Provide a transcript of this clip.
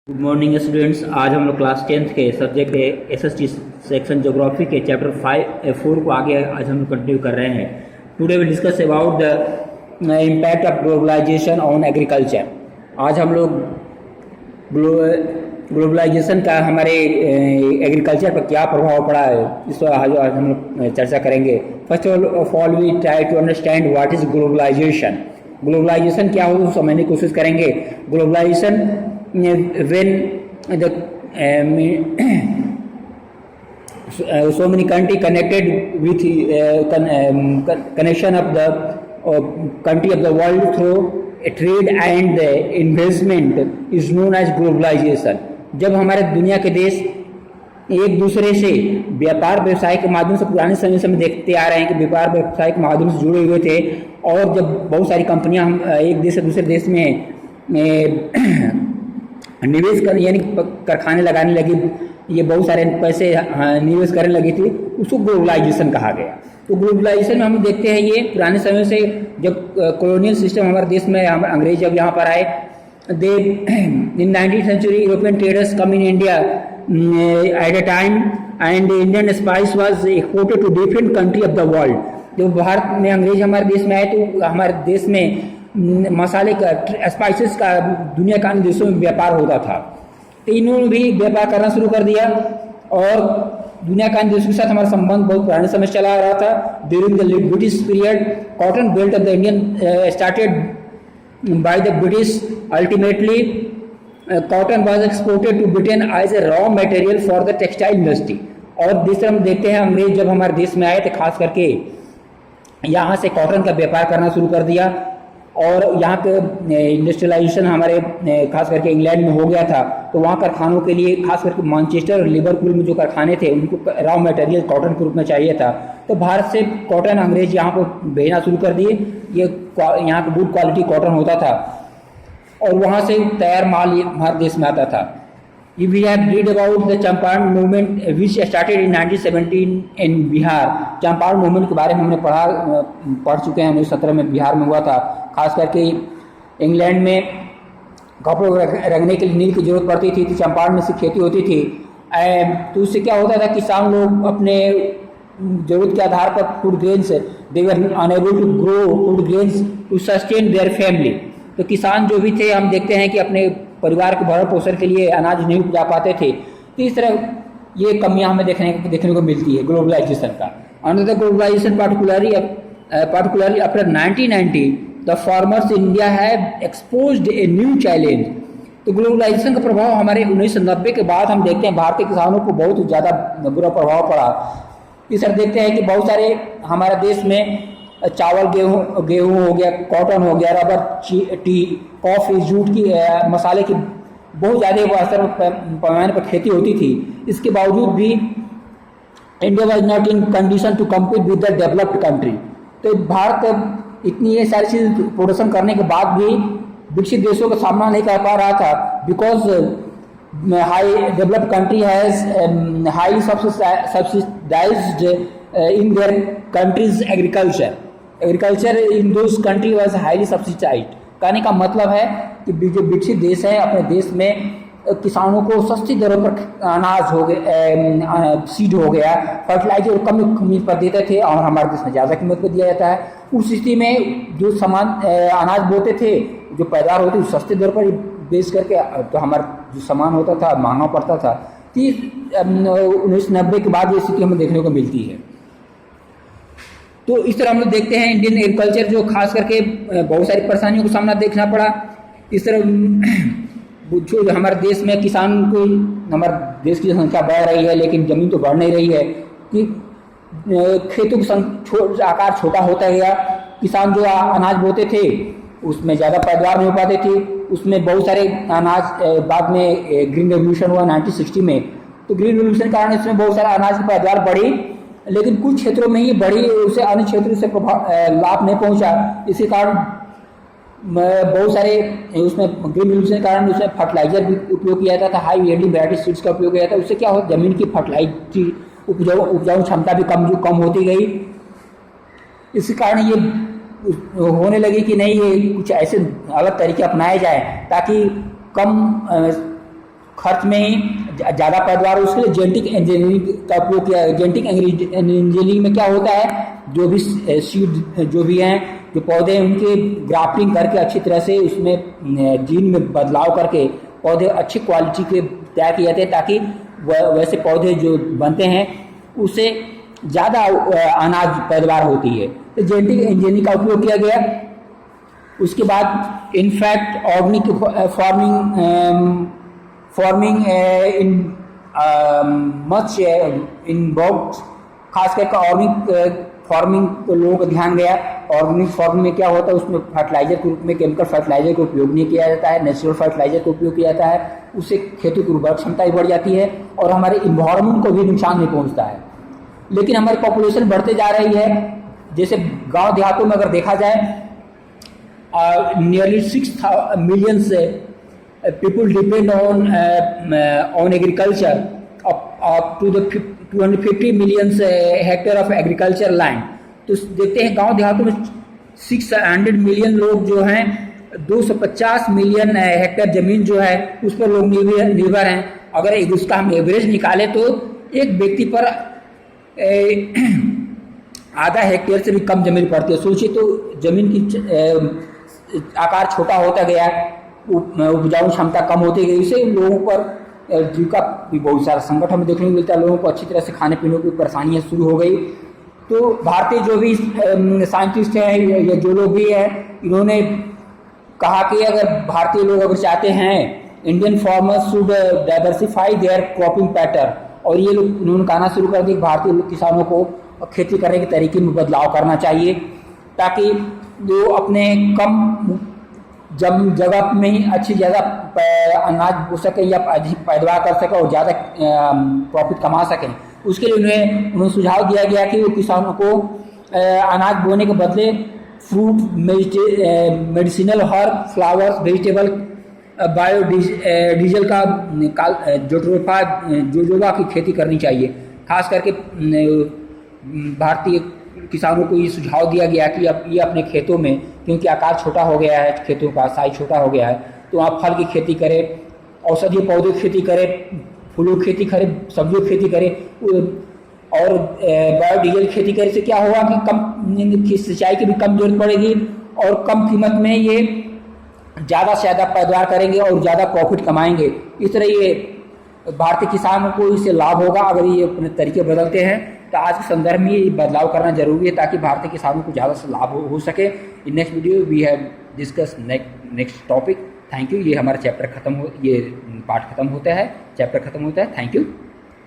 Good morning students. आज हम लोग क्लास 10th के सब्जेक्ट एसएसटी सेक्शन ज्योग्राफी के चैप्टर 4 को आगे आज हम लोग कंटिन्यू कर रहे हैं। Today will discuss about the impact of globalization on agriculture. आज हम लोग ग्लोबलाइजेशन का हमारे एग्रीकल्चर पर क्या प्रभाव पड़ा है इस पर आज हम लोग चर्चा करेंगे। First of all we try to understand what is globalization. Globalization क्या हो समझने की कोशिश करेंगे। Globalization when the so many country connected with connection of the country of the world through trade and investment is known as globalization। जब हमारे दुनिया के देश एक दूसरे से व्यापार व्यवसाय के माध्यम से पुराने समय से हम देखते आ रहे हैं कि व्यापार व्यवसाय के माध्यम से जुड़े हुए थे, और जब बहुत सारी कंपनियां हम एक देश से दूसरे देश में निवेश कर यानी कारखाने लगाने लगी, ये बहुत सारे पैसे निवेश करने लगी थी, उसको ग्लोबलाइजेशन कहा गया। तो ग्लोबलाइजेशन में हम देखते हैं ये पुराने समय से जब कॉलोनियल सिस्टम हमारे देश में अंग्रेज जब यहाँ पर आए, they in 19th century European traders come in India at a time and Indian spice was exported to different country of the world. जब भारत में अंग्रेज हमारे देश में आए तो हमारे देश में मसाले का स्पाइसेस का दुनिया के अन्य देशों में व्यापार होता था, तो इन्होंने भी व्यापार करना शुरू कर दिया और दुनिया के अन्य देशों के साथ हमारा संबंध बहुत पुराने समय से चला आ रहा था। During the British period cotton belt of the Indian started by the British. Ultimately cotton was exported to Britain as a raw material for the textile industry. और दूसरा हम देखते हैं अंग्रेज जब हमारे देश में आए थे, खास करके यहाँ से कॉटन का व्यापार करना शुरू कर दिया, और यहाँ पे इंडस्ट्रियलाइजेशन हमारे खास करके इंग्लैंड में हो गया था, तो वहाँ कारखानों के लिए खास करके मैनचेस्टर और लिवरपूल में जो कारखाने थे उनको रॉ मटेरियल कॉटन के रूप में चाहिए था, तो भारत से कॉटन अंग्रेज यहाँ पर भेजना शुरू कर दिए। ये यहाँ का गुड क्वालिटी कॉटन होता था और वहाँ से तैयार माल हमारे देश में आता था। We have read about the Champaran movement which started in 1917 in Bihar. Champaran movement के बारे में हमने पढ़ चुके हैं। 1917 में बिहार में हुआ था। खास करके इंग्लैंड में कपड़ों रखने के लिए नील की जरूरत पड़ती थी, तो चंपारण में से खेती होती थी। तो उससे क्या होता था, किसान लोग अपने जरूरत के आधार पर food grains they were unable to grow food grains to sustain their family. तो किसान जो भी थे, हम देखते हैं कि अपने परिवार के भरण पोषण के लिए अनाज नहीं उपजा पाते थे। तो इस तरह ये कमियां हमें देखने को मिलती है ग्लोबलाइजेशन का। Under the globalization particularly after 1990 the farmers in India have exposed a new challenge। तो ग्लोबलाइजेशन का प्रभाव हमारे 1990 के बाद हम देखते हैं भारतीय किसानों को बहुत ज़्यादा बुरा प्रभाव पड़ा। इस तरह देखते हैं कि बहुत सारे हमारे देश में चावल गेहूँ हो गया, कॉटन हो गया, रबर, टी, कॉफ़ी, जूट की मसाले की बहुत ज़्यादा असर पैमाने पर खेती होती थी। इसके बावजूद भी India was not in condition to compete with the developed country. तो भारत इतनी ये सारी चीज़ प्रोडक्शन करने के बाद भी विकसित देशों का सामना नहीं कर पा रहा था, because high developed country has high subsidised in their countries agriculture in those country was highly subsidised. कहने का मतलब है कि जो विकसित देश है अपने देश में किसानों को सस्ती दरों पर अनाज हो गया, सीड हो गया, फर्टिलाइजर कम कीमत पर देते थे, और हमारे देश में ज़्यादा कीमत पर दिया जाता है। उस स्थिति में जो सामान अनाज बोते थे, जो पैदावार होती थी, सस्ते दर पर बेच करके तो हमारा जो सामान होता था महंगा पड़ता था। 1990 के बाद ये स्थिति हमें देखने को मिलती है। तो इस तरह हम लोग देखते हैं इंडियन एग्रीकल्चर जो खास करके बहुत सारी परेशानियों का सामना देखना पड़ा। इस तरह जो हमारे देश में किसान को, हमारे देश की संख्या बढ़ रही है लेकिन ज़मीन तो बढ़ नहीं रही है, कि खेतों का आकार छोटा होता गया। किसान जो अनाज बोते थे उसमें ज़्यादा पैदावार नहीं हो पाती थी, उसमें बहुत सारे अनाज बाद में ग्रीन रेवोल्यूशन हुआ 1960 में, तो ग्रीन रेवोल्यूशन के कारण इसमें बहुत सारा अनाज की पैदावार बढ़ी, लेकिन कुछ क्षेत्रों में ही बढ़ी, उसे अन्य क्षेत्रों से लाभ नहीं पहुंचा। इसी कारण बहुत सारे उसमें ग्रीन रेवोल्यूशन के कारण उसमें फर्टिलाइजर भी उपयोग किया जाता था, हाई यील्डिंग वैरायटी सीड्स का उपयोग किया जाता था। उससे क्या हो, जमीन की फर्टिलाइजर उपजाऊ क्षमता भी कम होती गई। इसी कारण ये होने लगी कि नहीं, ये कुछ ऐसे अलग तरीके अपनाए जाए ताकि कम खर्च में ही ज़्यादा पैदावार, उसके लिए जेनेटिक इंजीनियरिंग का उपयोग किया। जेनेटिक इंजीनियरिंग में क्या होता है, जो भी सीड जो भी हैं, जो पौधे हैं, उनके ग्राफ्टिंग करके अच्छी तरह से उसमें जीन में बदलाव करके पौधे अच्छी क्वालिटी के तैयार किए जाते हैं, ताकि वैसे पौधे जो बनते हैं उससे ज़्यादा अनाज पैदावार होती है। तो जेनेटिक इंजीनियरिंग का उपयोग किया गया। उसके बाद in fact organic farming in much in बहुत खास करके ऑर्गेनिक फार्मिंग को लोगों का ध्यान गया। ऑर्गेनिक फार्मिंग में क्या होता है, उसमें फर्टिलाइजर के रूप में केमिकल फर्टिलाइजर का उपयोग नहीं किया जाता है, नेचुरल फर्टिलाइजर का उपयोग किया जाता है। उससे खेती की उर्वरक क्षमता भी बढ़ जाती है और हमारे इन्वायरमेंट को भी नुकसान नहीं पहुंचता है। लेकिन हमारी पॉपुलेशन बढ़ते जा रही है। जैसे गांव देहातों में अगर देखा जाए, nearly 6 million people depend on agriculture, up to the 250 million hectare of agriculture land। तो देखते हैं गांव देहातों में 600 मिलियन लोग जो हैं, 250 मिलियन हेक्टेयर जमीन जो है उस पर लोग निर्भर हैं। अगर उसका हम एवरेज निकालें तो एक व्यक्ति पर आधा हेक्टेयर से भी कम जमीन पड़ती है। सोचिए, तो जमीन की आकार छोटा होता गया, उपजाऊ क्षमता कम होती गई, इससे लोगों पर जीविका भी बहुत सारा संकट हमें देखने को मिलता है। लोगों को अच्छी तरह से खाने पीने की परेशानियां शुरू हो गई। तो भारतीय जो भी साइंटिस्ट हैं या जो लोग भी हैं, इन्होंने कहा कि अगर भारतीय लोग अगर चाहते हैं, Indian farmers should diversify their cropping pattern, और ये लोग उन्होंने कहना शुरू कर दिया भारतीय किसानों को खेती करने के तरीके में बदलाव करना चाहिए, ताकि वो अपने कम जगह में ही अच्छी ज़्यादा अनाज बो सके या अधिक पैदावार कर सके और ज़्यादा प्रॉफिट कमा सकें। उसके लिए उन्हें सुझाव दिया गया कि वो किसानों को अनाज बोने के बदले fruit, medicinal herb, flowers, vegetable, biodiesel का जोजोबा की खेती करनी चाहिए। खास करके भारतीय किसानों को ये सुझाव दिया गया कि अब ये अपने खेतों में, क्योंकि आकार छोटा हो गया है, खेतों का साइज छोटा हो गया है, तो आप फल की खेती करें, औषधीय पौधों की खेती करें, फूलों की खेती करें, सब्जियों की खेती करें, और बायोडीजल खेती करने से क्या होगा कि कम सिंचाई की भी कम जरूरत पड़ेगी और कम कीमत में ये ज़्यादा से ज़्यादा पैदावार करेंगे और ज़्यादा प्रॉफिट कमाएंगे। इस तरह ये भारतीय किसानों को इससे लाभ होगा अगर ये अपने तरीके बदलते हैं। तो आज के संदर्भ में ये बदलाव करना जरूरी है, ताकि भारतीय किसानों को ज़्यादा से लाभ हो सके। In next video we have discuss next topic. Thank you. ये हमारा चैप्टर ये पार्ट खत्म होता है, चैप्टर खत्म होता है। Thank you.